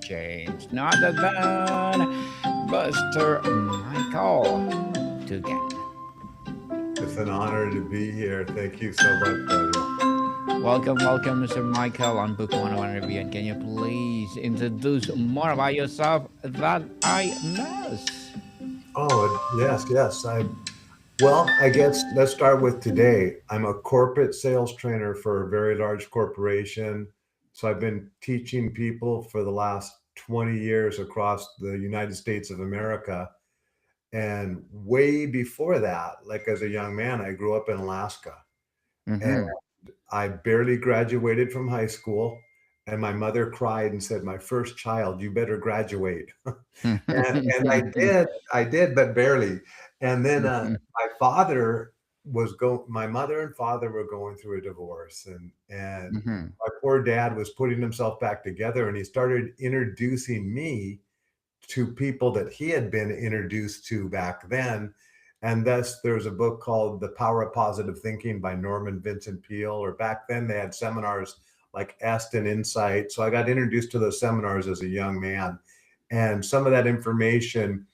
change. Not other than Buster Michael Dugan. It's an honor to be here. Thank you so much, buddy. Welcome, Mr. Michael on Book 101 Review. And can you please introduce more about yourself that I miss? Oh, yes. I guess let's start with today. I'm a corporate sales trainer for a very large corporation. So I've been teaching people for the last 20 years across the United States of America. And way before that, like as a young man, I grew up in Alaska. And Mm-hmm. I barely graduated from high school. And my mother cried and said, "My first child, you better graduate." And I did, but barely. And then my father my mother and father were going through a divorce, and Mm-hmm. my poor dad was putting himself back together, and he started introducing me to people that he had been introduced to back then. And thus, there's a book called The Power of Positive Thinking by Norman Vincent Peale. Or back then, they had seminars like Est and Insight. So I got introduced to those seminars as a young man. And some of that information,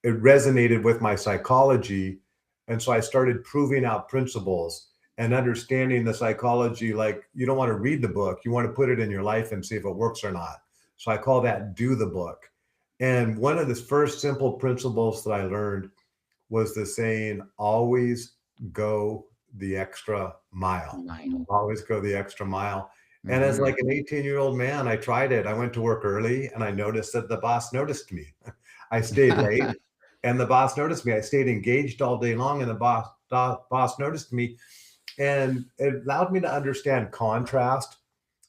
it resonated with my psychology. And so I started proving out principles and understanding the psychology. Like, you don't want to read the book, you want to put it in your life and see if it works or not. So I call that do the book. And one of the first simple principles that I learned was the saying, always go the extra mile. Mile. Always go the extra mile. And as Mm-hmm. like an 18-year-old man, I tried it. I went to work early and I noticed that the boss noticed me. I stayed late and the boss noticed me. I stayed engaged all day long and the boss noticed me. And it allowed me to understand contrast,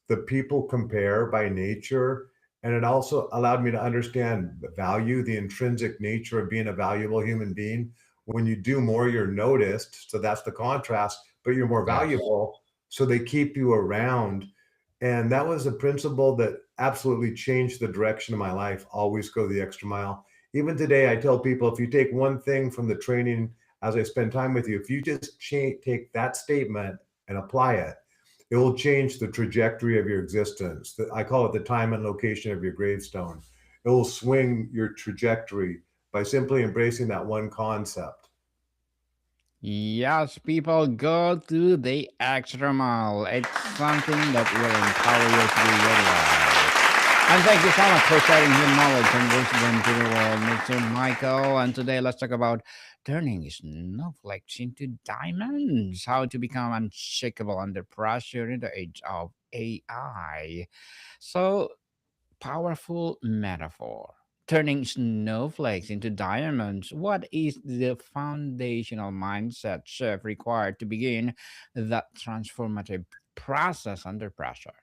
the people compare by nature. And it also allowed me to understand the value, the intrinsic nature of being a valuable human being. When you do more, you're noticed. So that's the contrast, but you're more Yes. valuable. So they keep you around. And that was a principle that absolutely changed the direction of my life. Always go the extra mile. Even today, I tell people, if you take one thing from the training as I spend time with you, if you just take that statement and apply it, it will change the trajectory of your existence. I call it the time and location of your gravestone. It will swing your trajectory by simply embracing that one concept. Yes, people go to the extra mile. It's something that will empower you to do your life. And thank you so much for sharing your knowledge and wisdom to the world, Mr. Michael. And today let's talk about turning snowflakes into diamonds, how to become unshakable under pressure in the age of AI. So, powerful metaphor. Turning snowflakes into diamonds. What is the foundational mindset shift required to begin that transformative process under pressure?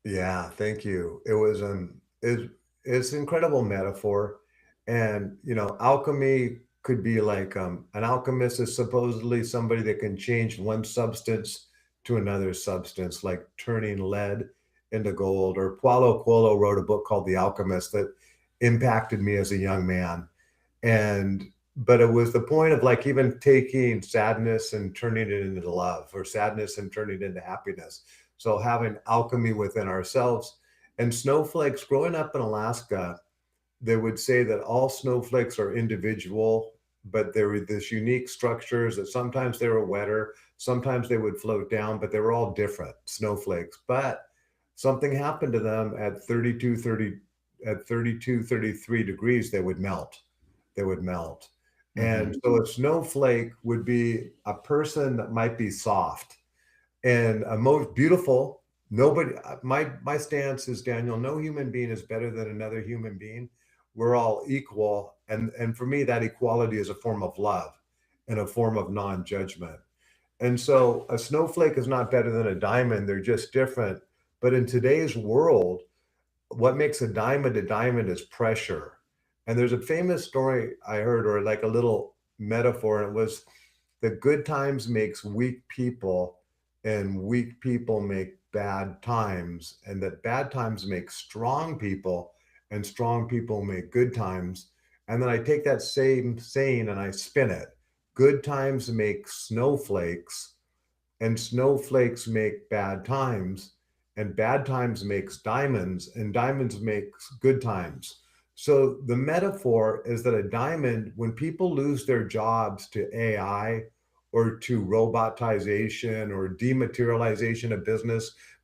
Yeah, thank you. It's incredible metaphor. And alchemy could be like an alchemist is supposedly somebody that can change one substance to another substance, like turning lead into gold. Or Paulo Coelho wrote a book called The Alchemist that impacted me as a young man. And but it was the point of like even taking sadness and turning it into love, or sadness and turning it into happiness. So having alchemy within ourselves. And snowflakes, growing up in Alaska, they would say that all snowflakes are individual, but there were this unique structures that sometimes they were wetter, sometimes they would float down, but they were all different snowflakes. But something happened to them at 32, 33 degrees, they would melt. And Mm-hmm. so a snowflake would be a person that might be soft and most beautiful. Nobody, my stance is, Daniel, no human being is better than another human being. We're all equal. And for me, that equality is a form of love and a form of non-judgment. And so a snowflake is not better than a diamond. They're just different. But in today's world, what makes a diamond is pressure. And there's a famous story I heard, or like a little metaphor, and it was that good times makes weak people, and weak people make bad times, and that bad times make strong people, and strong people make good times. And then I take that same saying and I spin it. Good times make snowflakes, and snowflakes make bad times. and bad times makes diamonds, and diamonds makes good times. So the metaphor is that a diamond, when people lose their jobs to AI or to robotization or dematerialization of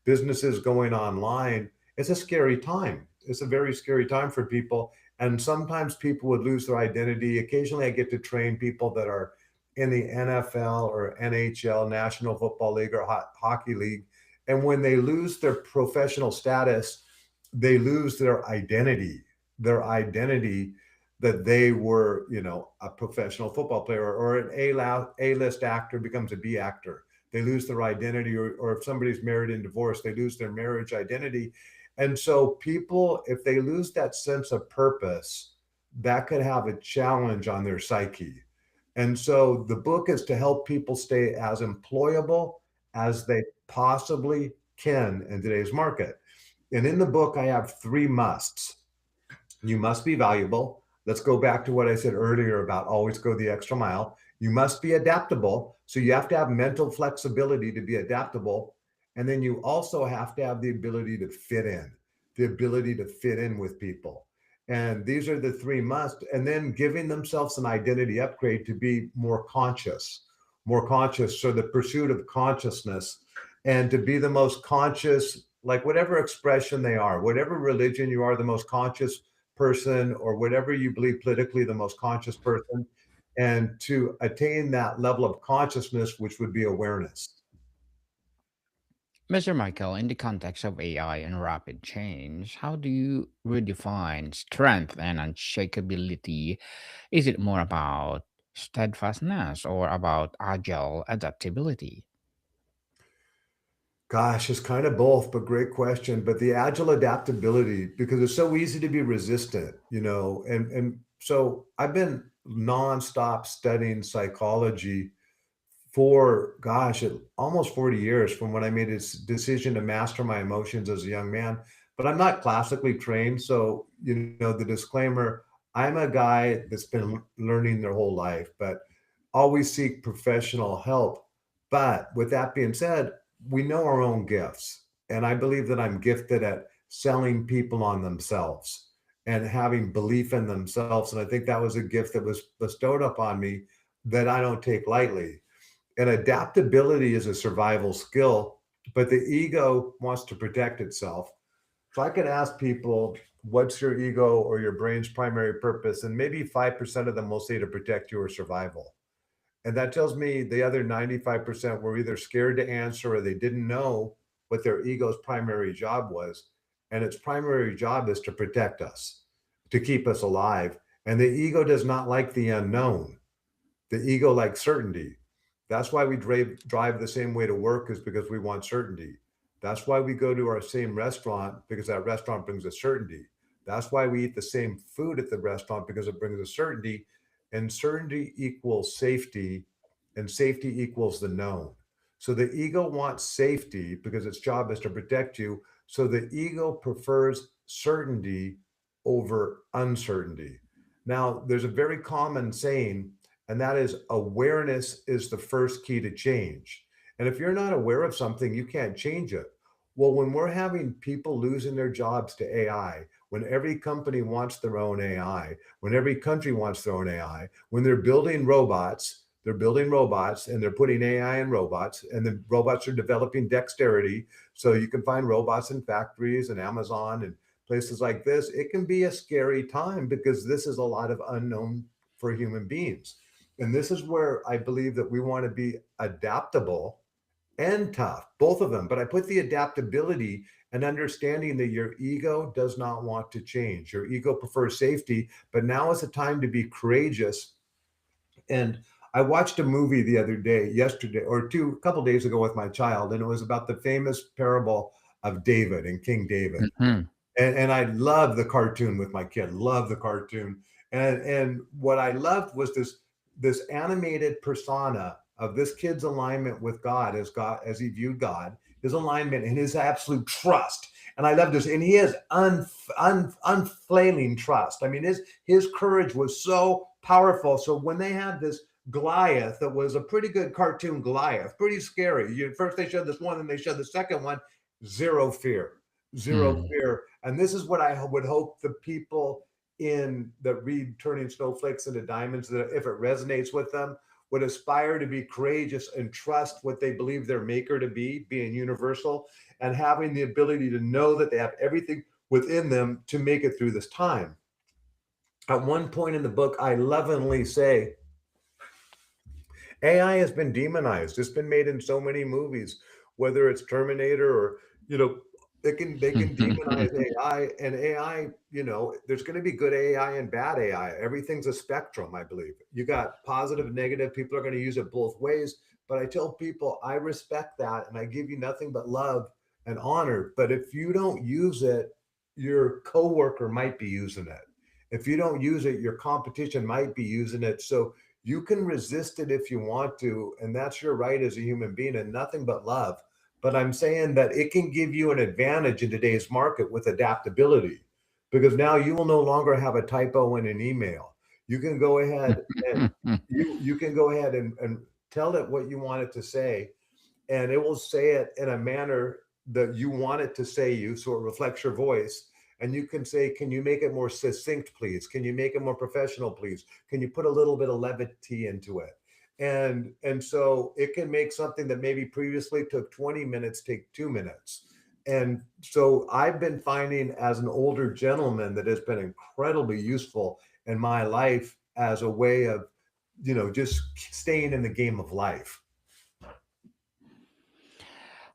businesses going online, it's a scary time. It's a very scary time for people. And sometimes people would lose their identity. Occasionally, I get to train people that are in the NFL or NHL, National Football League or Hockey League. And when they lose their professional status, they lose their identity that they were, a professional football player, or an A-list actor becomes a B actor. They lose their identity, or if somebody's married and divorced, they lose their marriage identity. And so people, if they lose that sense of purpose, that could have a challenge on their psyche. And so the book is to help people stay as employable as they possibly can in today's market. And in the book, I have three musts. You must be valuable. Let's go back to what I said earlier about always go the extra mile. You must be adaptable. So you have to have mental flexibility to be adaptable. And then you also have to have the ability to fit in, the ability to fit in with people. And these are the three must. And then giving themselves an identity upgrade to be more conscious, more conscious. So the pursuit of consciousness, and to be the most conscious, like whatever expression they are, whatever religion you are, the most conscious person, or whatever you believe politically, the most conscious person, and to attain that level of consciousness, which would be awareness. Mr. Michael, in the context of AI and rapid change, how do you redefine strength and unshakability? Is it more about steadfastness or about agile adaptability? Gosh, it's kind of both, but great question. But the agile adaptability, because it's so easy to be resistant, and so I've been nonstop studying psychology for, gosh, almost 40 years from when I made this decision to master my emotions as a young man. But I'm not classically trained. So, the disclaimer, I'm a guy that's been learning their whole life, but always seek professional help. But with that being said, we know our own gifts. And I believe that I'm gifted at selling people on themselves and having belief in themselves. And I think that was a gift that was bestowed upon me that I don't take lightly. And adaptability is a survival skill, but the ego wants to protect itself. If I could ask people, what's your ego or your brain's primary purpose? And maybe 5% of them will say to protect your survival. And that tells me the other 95% were either scared to answer or they didn't know what their ego's primary job was. And its primary job is to protect us, to keep us alive. And the ego does not like the unknown. The ego likes certainty. That's why we drive the same way to work, is because we want certainty. That's why we go to our same restaurant, because that restaurant brings us certainty. That's why we eat the same food at the restaurant, because it brings us certainty. And certainty equals safety, and safety equals the known. So the ego wants safety because its job is to protect you. So the ego prefers certainty over uncertainty. Now, there's a very common saying, and that is awareness is the first key to change. And if you're not aware of something, you can't change it. Well, when we're having people losing their jobs to AI, when every company wants their own AI, when every country wants their own AI, when they're building robots and they're putting AI in robots, and the robots are developing dexterity. So you can find robots in factories and Amazon and places like this. It can be a scary time because this is a lot of unknown for human beings. And this is where I believe that we want to be adaptable and tough, both of them. But I put the adaptability and understanding that your ego does not want to change. Your ego prefers safety, but now is the time to be courageous. And I watched a movie the other day, yesterday or a couple days ago with my child, and it was about the famous parable of David and King David. Mhm. And I love the cartoon with my kid, love the cartoon. And what I loved was this animated persona of this kid's alignment with God as he viewed God, his alignment and his absolute trust. And I love this. And he has unfailing trust. I mean, his courage was so powerful. So when they had this Goliath, that was a pretty good cartoon Goliath, pretty scary. First they showed this one, and they showed the second one, Zero fear, zero Hmm. fear. And this is what I would hope the people in that read Turning Snowflakes into Diamonds, that if it resonates with them, would aspire to be courageous and trust what they believe their maker to be, being universal, and having the ability to know that they have everything within them to make it through this time. At one point in the book, I lovingly say, AI has been demonized. It's been made in so many movies, whether it's Terminator or, you know, they can demonize AI, and AI, there's going to be good AI and bad AI. Everything's a spectrum, I believe. You got positive and negative. People are going to use it both ways. But I tell people I respect that and I give you nothing but love and honor. But if you don't use it, your coworker might be using it. If you don't use it, your competition might be using it. So you can resist it if you want to, and that's your right as a human being, and nothing but love. But I'm saying that it can give you an advantage in today's market with adaptability, because now you will no longer have a typo in an email. You can go ahead and you can go ahead and tell it what you want it to say, and it will say it in a manner that you want it to say you, so it reflects your voice. And you can say, can you make it more succinct, please? Can you make it more professional, please? Can you put a little bit of levity into it? And so it can make something that maybe previously took 20 minutes take 2 minutes. And so I've been finding as an older gentleman that has been incredibly useful in my life as a way of, just staying in the game of life.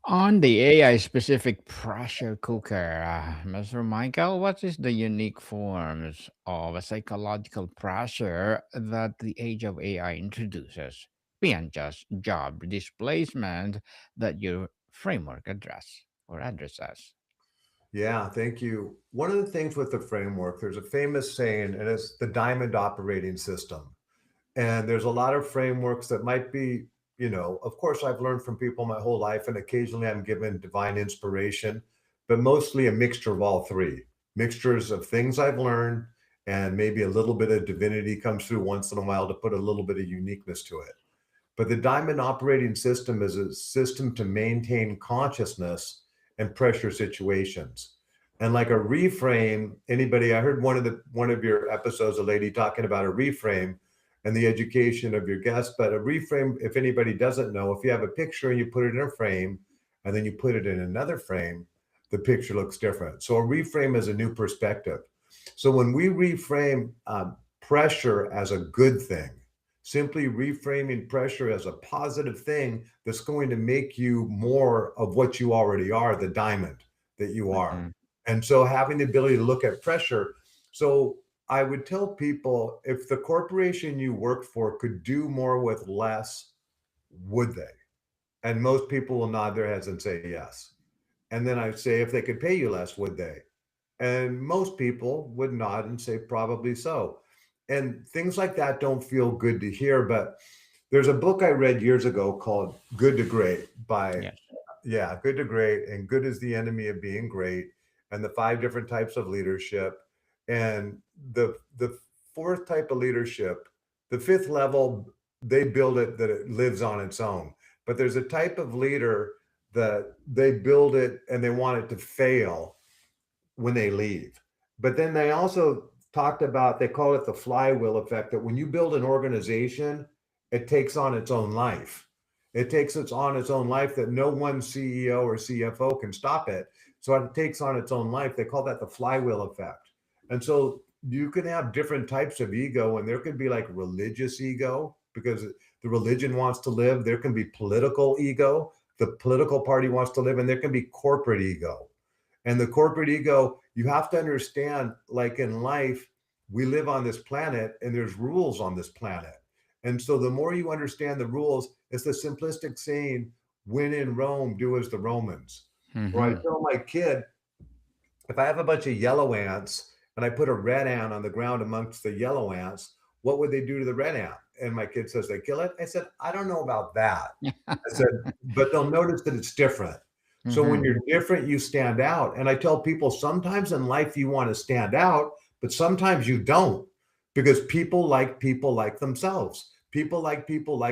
On the AI specific pressure cooker, Mr. Michael, what is the unique forms of a psychological pressure that the age of AI introduces beyond just job displacement that your framework addresses? Yeah, thank you. One of the things with the framework, there's a famous saying, and it's the diamond operating system. And there's a lot of frameworks that might be, of course, I've learned from people my whole life, and occasionally I'm given divine inspiration, but mostly a mixture of all three mixtures of things I've learned, and maybe a little bit of divinity comes through once in a while to put a little bit of uniqueness to it. But the diamond operating system is a system to maintain consciousness in pressure situations. And like a reframe, I heard one of your episodes, a lady talking about a reframe and the education of your guest. But a reframe, if anybody doesn't know, if you have a picture and you put it in a frame and then you put it in another frame, the picture looks different. So a reframe is a new perspective. So when we reframe pressure as a good thing, simply reframing pressure as a positive thing that's going to make you more of what you already are, the diamond that you are. Mhm. And so having the ability to look at pressure. So I would tell people, if the corporation you work for could do more with less, would they? And most people will nod their heads and say yes. And then I'd say, if they could pay you less, would they? And most people would nod and say, probably so. And things like that don't feel good to hear. But there's a book I read years ago called Good to Great by, Yes. yeah, Good to Great, and good is the enemy of being great, and the 5 different types of leadership. And the fourth type of leadership, the fifth level, they build it that it lives on its own. But there's a type of leader that they build it and they want it to fail when they leave. But then they also talked about, they call it the flywheel effect, that when you build an organization, it takes on its own life. It takes on its own life, that no one CEO or CFO can stop it. So it takes on its own life. They call that the flywheel effect. And so you can have different types of ego, and there could be like religious ego because the religion wants to live. There can be political ego. The political party wants to live, and there can be corporate ego. And the corporate ego, you have to understand, like in life, we live on this planet and there's rules on this planet. And so the more you understand the rules, it's the simplistic saying, when in Rome, do as the Romans. Or I Hmm. tell my kid, if I have a bunch of yellow ants and I put a red ant on the ground amongst the yellow ants, what would they do to the red ant? And my kid says, they kill it. I said, I don't know about that. I said, but they'll notice that it's different. So when Hmm. you're different, you stand out. And I tell people, sometimes in life you want to stand out, but sometimes you don't, because people like themselves. People like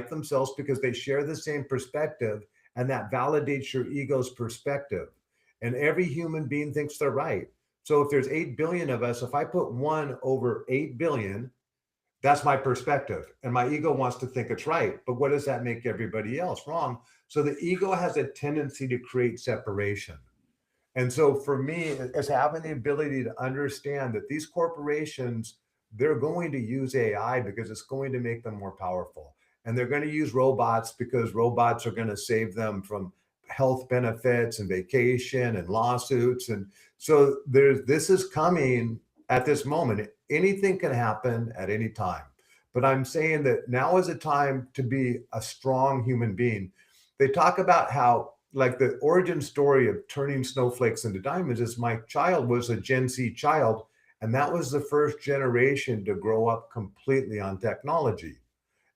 themselves because they share the same perspective, and that validates your ego's perspective. and every human being thinks they're right. So if there's 8 billion of us, if I put 1 over 8 billion, that's my perspective. And my ego wants to think it's right. But what does that make everybody else wrong? So the ego has a tendency to create separation. And so for me, it's having the ability to understand that these corporations, they're going to use AI because it's going to make them more powerful. And they're going to use robots because robots are going to save them from health benefits and vacation and lawsuits. And so this is coming at this moment. Anything can happen at any time. But I'm saying that now is a time to be a strong human being. They talk about how, like, the origin story of turning snowflakes into diamonds is my child was a Gen Z child, and that was the first generation to grow up completely on technology.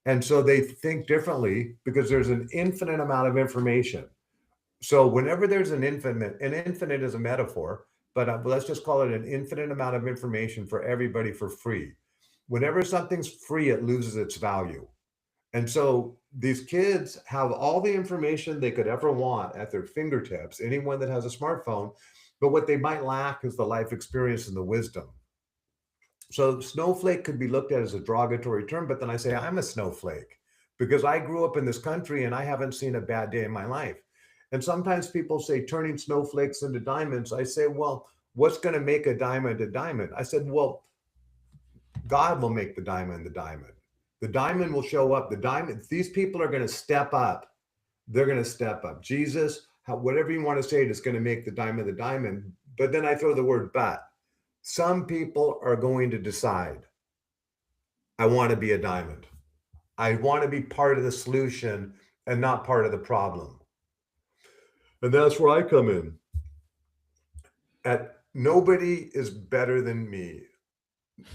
And so they think differently because there's an infinite amount of information. So whenever there's an infinite is a metaphor, but let's just call it an infinite amount of information for everybody for free. Whenever something's free, it loses its value. And so these kids have all the information they could ever want at their fingertips, anyone that has a smartphone, but what they might lack is the life experience and the wisdom. So snowflake could be looked at as a derogatory term, but then I say I'm a snowflake because I grew up in this country and I haven't seen a bad day in my life. And sometimes people say turning snowflakes into diamonds. I say, well, what's going to make a diamond a diamond? I said, well, God will make the diamond the diamond. The diamond will show up. The diamond, these people are going to step up. They're going to step up. Jesus, whatever you want to say, is going to make the diamond the diamond. But then I throw the word but. Some people are going to decide, I want to be a diamond. I want to be part of the solution and not part of the problem. And that's where I come in. At nobody is better than me.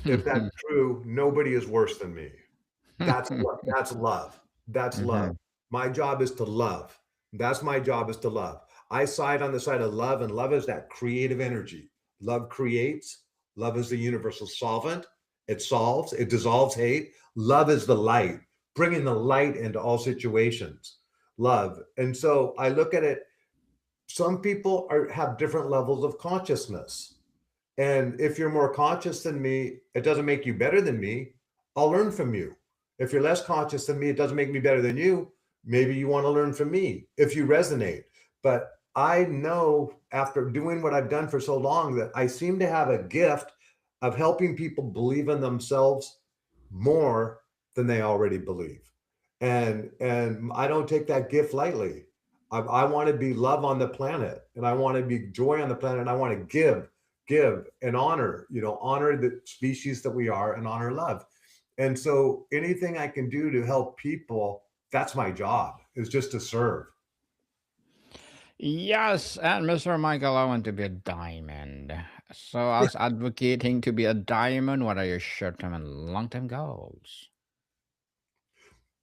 If that's true, nobody is worse than me. That's love. That's love. Mhm. My job is to love. That's my job is to love. I side on the side of love, and love is that creative energy. Love creates. Love is the universal solvent. It solves, it dissolves hate. Love is the light, bringing the light into all situations. Love. And so I look at it, some people have different levels of consciousness. And if you're more conscious than me, it doesn't make you better than me. I'll learn from you. If you're less conscious than me, it doesn't make me better than you. Maybe you want to learn from me if you resonate. But I know after doing what I've done for so long that I seem to have a gift of helping people believe in themselves more than they already believe. And I don't take that gift lightly. I want to be love on the planet, and I want to be joy on the planet, and I want to give and honor, honor the species that we are and honor love. And so anything I can do to help people, that's my job, is just to serve. Yes, and Mr. Michael, I want to be a diamond. So I was advocating to be a diamond. What are your short-term and long-term goals?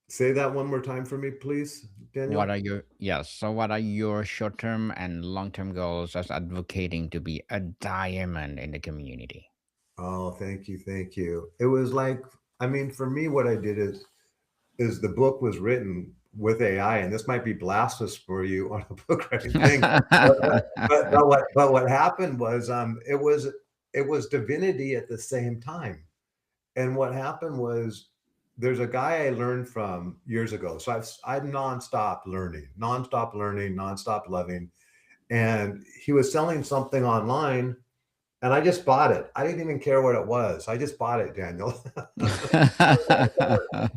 Say that one more time for me, please, What Daniel. are your yes? So what are your short-term and long-term goals as advocating to be a diamond in the community? Oh, thank you, thank you. It was like, I mean, for me, what I did is the book was written with AI, and this might be blasphemous for you on a book writing thing, but what happened was it was divinity at the same time. And what happened was there's a guy I learned from years ago. So I'm nonstop learning, nonstop loving. And he was selling something online, and I just bought it. I didn't even care what it was. I just bought it, Daniel.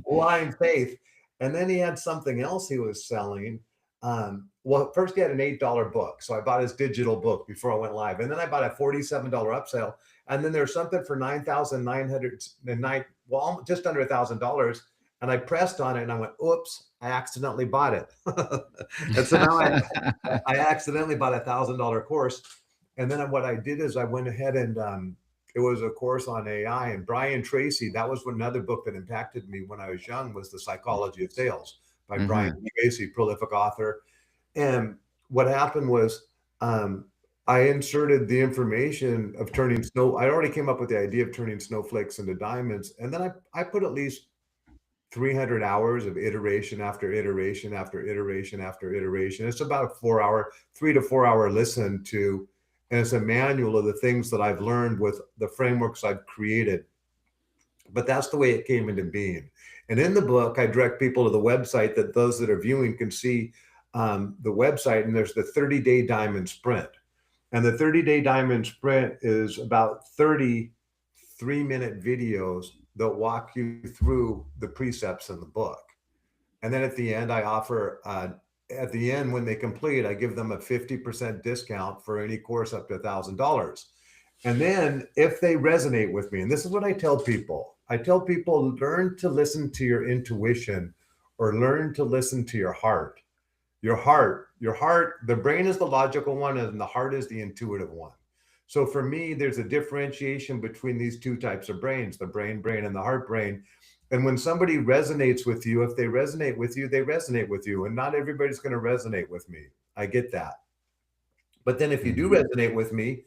Blind faith. And then he had something else he was selling. Well, first he had an $8 book. So I bought his digital book before I went live. And then I bought a $47 upsell. And then there's something for 9,909, well, just under $1,000. And I pressed on it and I went, oops, I accidentally bought it. And so now I accidentally bought $1,000 course. And then what I did is I went ahead and it was a course on AI, and Brian Tracy. That was another book that impacted me when I was young, was The Psychology of Sales by Brian Mhm. Tracy, prolific author. And what happened was I inserted the information of turning snow. I already came up with the idea of turning snowflakes into diamonds. And then I put at least 300 hours of iteration after iteration after iteration after iteration. It's about a 4 hour, 3 to 4 hour listen to, and it's a manual of the things that I've learned with the frameworks I've created. But that's the way it came into being. And in the book, I direct people to the website that those that are viewing can see the website, and there's the 30-day diamond sprint. And the 30-day diamond sprint is about 30 3-minute videos that walk you through the precepts in the book. And then at the end, I offer, at the end, when they complete, I give them a 50% discount for any course up to $1,000. And then if they resonate with me, and this is what I tell people, learn to listen to your intuition or learn to listen to your heart. Your heart, the brain is the logical one and the heart is the intuitive one. So for me, there's a differentiation between these two types of brains, the brain and the heart brain. And when somebody resonates with you, if they resonate with you, they resonate with you. And not everybody's going to resonate with me. I get that. But then if you do Mhm. resonate with me,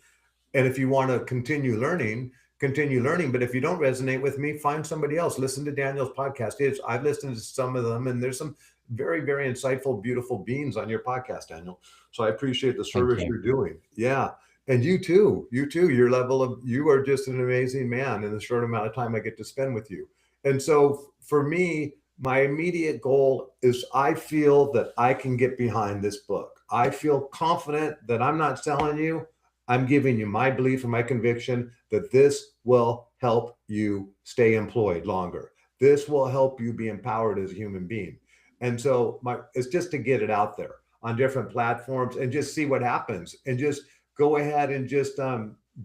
and if you want to continue learning, continue learning. But if you don't resonate with me, find somebody else. Listen to Daniel's podcast. I've listened to some of them, and there's some very, very insightful, beautiful beings on your podcast, Daniel. So I appreciate the Thank service you. you're doing. Yeah. And you too, your level of, you are just an amazing man in the short amount of time I get to spend with you. And so for me, my immediate goal is I feel that I can get behind this book. I feel confident that I'm not selling you. I'm giving you my belief and my conviction that this will help you stay employed longer. This will help you be empowered as a human being. And so it's just to get it out there on different platforms and just see what happens and just go ahead and just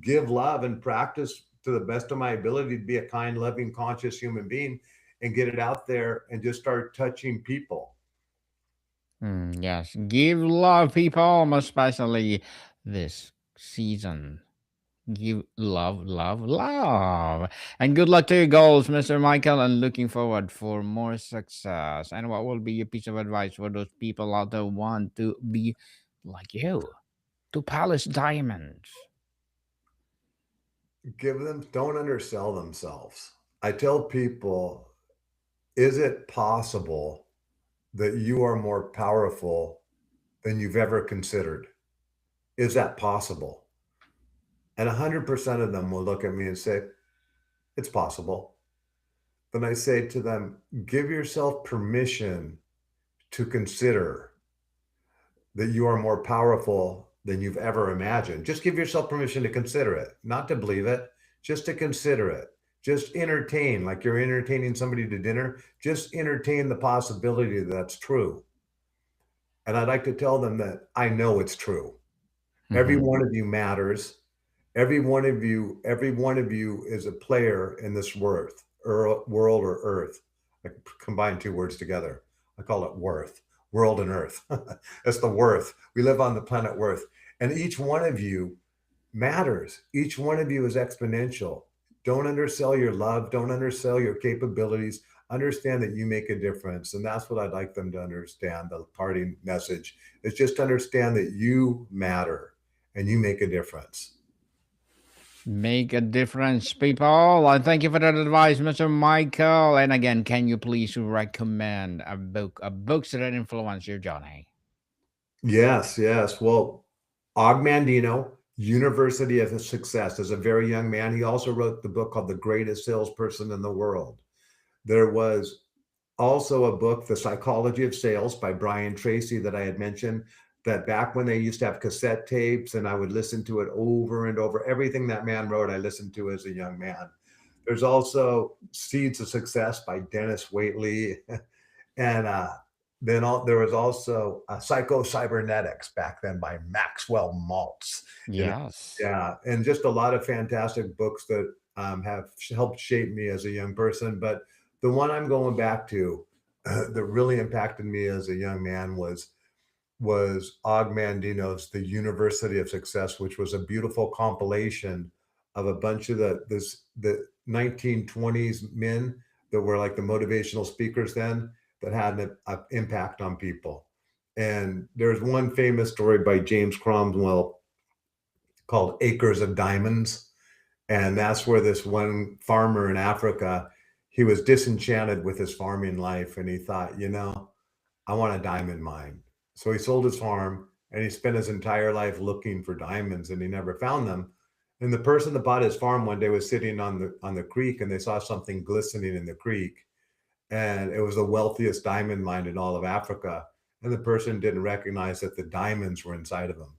give love and practice to the best of my ability to be a kind, loving, conscious human being and get it out there and just start touching people. Yes, give love, people, especially this season. Give love, love, love. And good luck to your goals, Mr. Michael, and looking forward for more success. And what will be a piece of advice for those people out there who want to be like you, to polish diamonds? Give them, don't undersell themselves. I tell people, is it possible that you are more powerful than you've ever considered? Is that possible? And 100% of them will look at me and say, it's possible. Then I say to them, give yourself permission to consider that you are more powerful than you've ever imagined. Just give yourself permission to consider it, not to believe it, just to consider it. Just entertain, like you're entertaining somebody to dinner, just entertain the possibility that that's true. And I'd like to tell them that I know it's true. Every Mhm. one of you matters. Every one of you is a player in this world or earth. I combine two words together. I call it worth, world and earth. That's the worth. We live on the planet Earth. And each one of you matters. Each one of you is exponential. Don't undersell your love. Don't undersell your capabilities. Understand that you make a difference. And that's what I'd like them to understand. The parting message is just understand that you matter and you make a difference. Make a difference, people. And thank you for that advice, Mr. Michael. And again, can you please recommend a books that influence your journey? Yes, yes. Well, Og Mandino, University of Success, as a very young man, he also wrote the book called The Greatest Salesperson in the World. There was also a book, The Psychology of Sales by Brian Tracy, that I had mentioned, that back when they used to have cassette tapes and I would listen to it over and over. Everything that man wrote, I listened to as a young man. There's also Seeds of Success by Dennis Waitley. And there was also Psycho Cybernetics back then by Maxwell Maltz. You know, Yes. yeah, and just a lot of fantastic books that have helped shape me as a young person. But the one I'm going back to that really impacted me as a young man was Og Mandino's The University of Success, which was a beautiful compilation of a bunch of the 1920s men that were like the motivational speakers then that had an impact on people. And there's one famous story by James Cromwell called Acres of Diamonds. And that's where this one farmer in Africa, he was disenchanted with his farming life, and he thought, I want a diamond mine. So he sold his farm and he spent his entire life looking for diamonds, and he never found them. And the person that bought his farm one day was sitting on the creek, and they saw something glistening in the creek, and it was the wealthiest diamond mine in all of Africa. And the person didn't recognize that the diamonds were inside of them.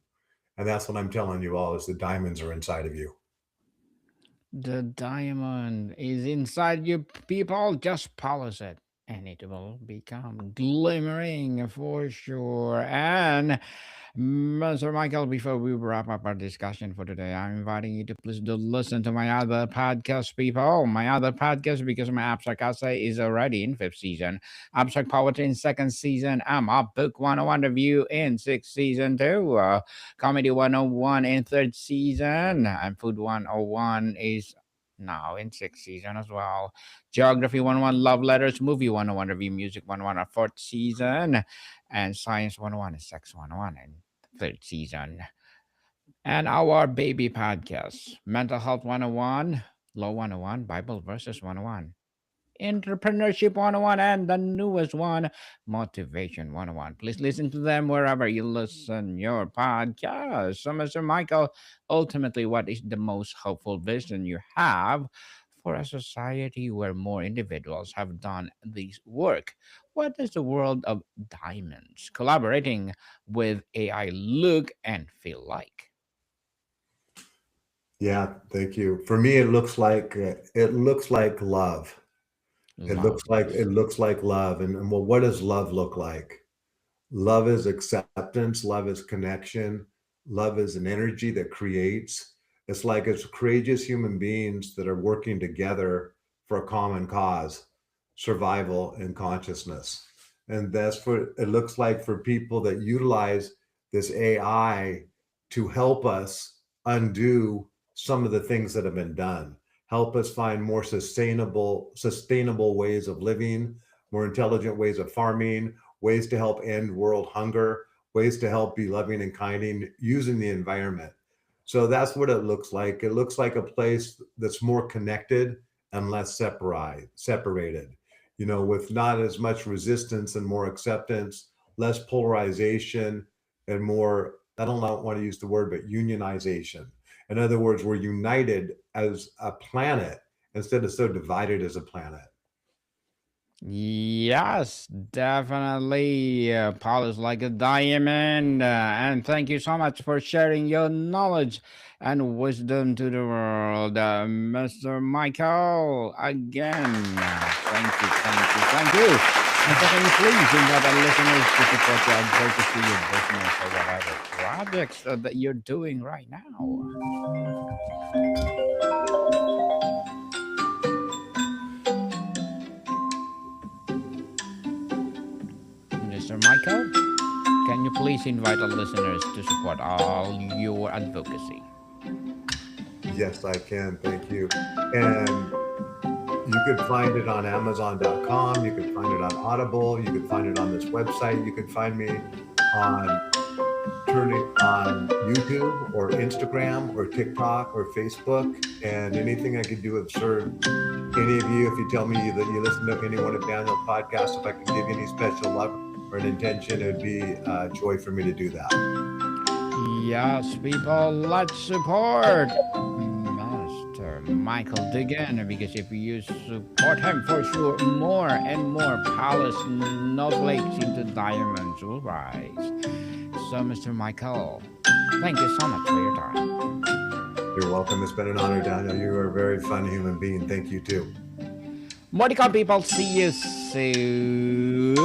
And that's what I'm telling you all, is the diamonds are inside of you. The diamond is inside you, people. Just polish it, and it will become glimmering for sure. And Mr. Michael, before we wrap up our discussion for today, I'm inviting you to please do listen to my other podcast, people. My other podcast, because my Abstract Essay is already in fifth season. Abstract Poetry in second season. I'm up Book 101 Review in sixth season too. Comedy 101 in third season. And Food 101 is now in sixth season as well. Geography 101, Love Letters, Movie 101, Review Music 101, our fourth season. And Science 101 and Sex 101 in third season. And our baby podcast, Mental Health 101, Law 101, Bible Verses 101. Entrepreneurship 101, and the newest one, Motivation 101. Please listen to them wherever you listen your podcast. So, Mr. Michael, ultimately, what is the most hopeful vision you have for a society where more individuals have done this work? What does the world of diamonds collaborating with AI look and feel like? Yeah, thank you. For me, it looks like love. It looks Love, like yes. it looks like love. And well, what does love look like? Love is acceptance, love is connection, love is an energy that creates. It's courageous human beings that are working together for a common cause, survival and consciousness. And that's what it looks like for people that utilize this AI to help us undo some of the things that have been done, help us find more sustainable ways of living, more intelligent ways of farming, ways to help end world hunger, ways to help be loving and kind using the environment. So that's what it looks like. It looks like a place that's more connected and less separated, with not as much resistance and more acceptance, less polarization, and more, I don't want to use the word, but unionization. In other words, we're united as a planet instead of so divided as a planet. Yes, definitely. Paul is like a diamond. And thank you so much for sharing your knowledge and wisdom to the world, Mr. Michael. Again, thank you, thank you, thank you. And so can you please invite our listeners to support your advocacy, your business, or whatever projects that you're doing right now? Mr. Michael? Can you please invite our listeners to support all your advocacy? Yes, I can. Thank you. And you could find it on Amazon.com. You could find it on Audible. You could find it on this website. You could find me on turning on YouTube or Instagram or TikTok or Facebook, and anything I could do to serve any of you. If you tell me that you listen to any one of Daniel's podcasts, if I can give you any special love or an intention, it would be a joy for me to do that. Yes, people, let's support Master Michael Dugan, because if you support him, for sure, more and more polished snowflakes into diamonds will rise. So, Mr. Michael, thank you so much for your time. You're welcome. It's been an honor, Daniel. You are a very fun human being. Thank you too. Modica people, see you soon.